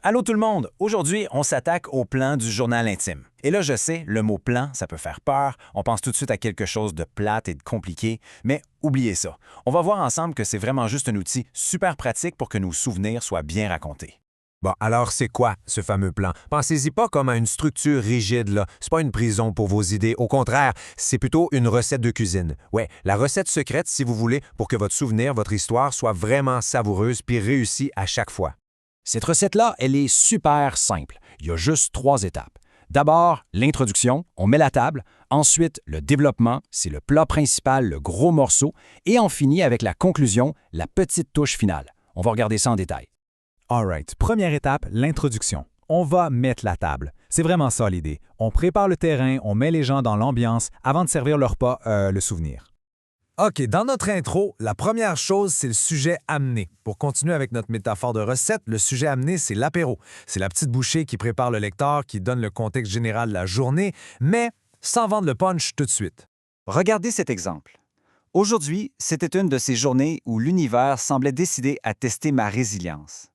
Allô tout le monde! Aujourd'hui, on s'attaque au plan du journal intime. Et là, je sais, le mot plan, ça peut faire peur, on pense tout de suite à quelque chose de plate et de compliqué, mais oubliez ça. On va voir ensemble que c'est vraiment juste un outil super pratique pour que nos souvenirs soient bien racontés. Bon, alors c'est quoi ce fameux plan? Pensez-y pas comme à une structure rigide, là. C'est pas une prison pour vos idées. Au contraire, c'est plutôt une recette de cuisine. Ouais, la recette secrète, si vous voulez, pour que votre souvenir, votre histoire soit vraiment savoureuse puis réussie à chaque fois. Cette recette-là, elle est super simple. Il y a juste 3 étapes. D'abord, l'introduction, on met la table. Ensuite, le développement, c'est le plat principal, le gros morceau. Et on finit avec la conclusion, la petite touche finale. On va regarder ça en détail. Alright, première étape, l'introduction. On va mettre la table. C'est vraiment ça l'idée. On prépare le terrain, on met les gens dans l'ambiance avant de servir leur repas, le souvenir. OK, dans notre intro, la première chose, c'est le sujet amené. Pour continuer avec notre métaphore de recette, le sujet amené, c'est l'apéro. C'est la petite bouchée qui prépare le lecteur, qui donne le contexte général de la journée, mais sans vendre le punch tout de suite. Regardez cet exemple. Aujourd'hui, c'était une de ces journées où l'univers semblait décidé à tester ma résilience.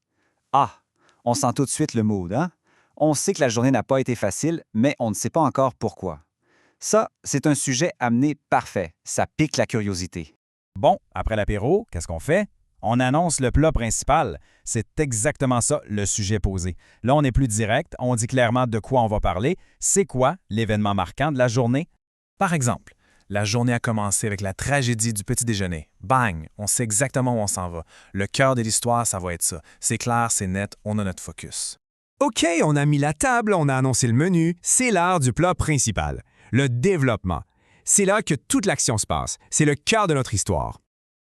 Ah, on sent tout de suite le mood, hein? On sait que la journée n'a pas été facile, mais on ne sait pas encore pourquoi. Ça, c'est un sujet amené parfait. Ça pique la curiosité. Bon, après l'apéro, qu'est-ce qu'on fait? On annonce le plat principal. C'est exactement ça, le sujet posé. Là, on est plus direct, on dit clairement de quoi on va parler. C'est quoi l'événement marquant de la journée? Par exemple, la journée a commencé avec la tragédie du petit déjeuner. Bang! On sait exactement où on s'en va. Le cœur de l'histoire, ça va être ça. C'est clair, c'est net, on a notre focus. OK, on a mis la table, on a annoncé le menu. C'est l'heure du plat principal, le développement. C'est là que toute l'action se passe. C'est le cœur de notre histoire.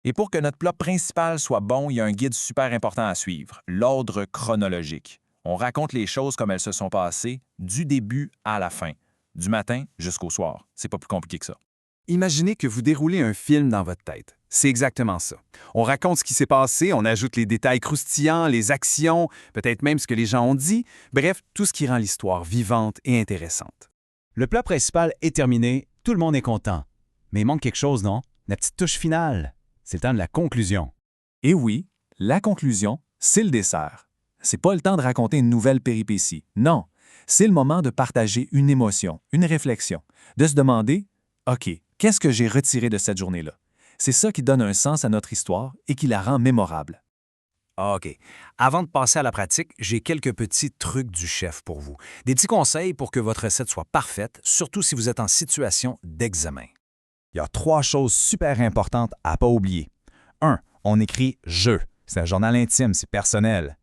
Et pour que notre plat principal soit bon, il y a un guide super important à suivre, l'ordre chronologique. On raconte les choses comme elles se sont passées, du début à la fin, du matin jusqu'au soir. C'est pas plus compliqué que ça. Imaginez que vous déroulez un film dans votre tête. C'est exactement ça. On raconte ce qui s'est passé, on ajoute les détails croustillants, les actions, peut-être même ce que les gens ont dit, bref, tout ce qui rend l'histoire vivante et intéressante. Le plat principal est terminé, tout le monde est content. Mais il manque quelque chose, non? La petite touche finale. C'est le temps de la conclusion. Et oui, la conclusion, c'est le dessert. C'est pas le temps de raconter une nouvelle péripétie. Non, c'est le moment de partager une émotion, une réflexion, de se demander « OK, qu'est-ce que j'ai retiré de cette journée-là? » C'est ça qui donne un sens à notre histoire et qui la rend mémorable. OK. Avant de passer à la pratique, j'ai quelques petits trucs du chef pour vous. Des petits conseils pour que votre recette soit parfaite, surtout si vous êtes en situation d'examen. Il y a 3 choses super importantes à ne pas oublier. 1. On écrit « je ». C'est un journal intime, c'est personnel.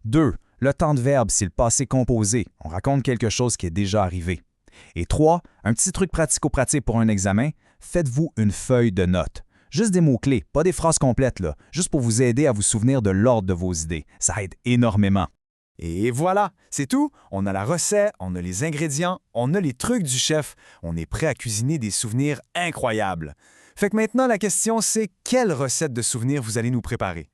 2. Le temps de verbe, c'est le passé composé. On raconte quelque chose qui est déjà arrivé. Et 3. Un petit truc pratico-pratique pour un examen, faites-vous une feuille de notes. Juste des mots-clés, pas des phrases complètes, là, juste pour vous aider à vous souvenir de l'ordre de vos idées. Ça aide énormément. Et voilà, c'est tout. On a la recette, on a les ingrédients, on a les trucs du chef. On est prêt à cuisiner des souvenirs incroyables. Fait que maintenant, la question, c'est quelle recette de souvenirs vous allez nous préparer?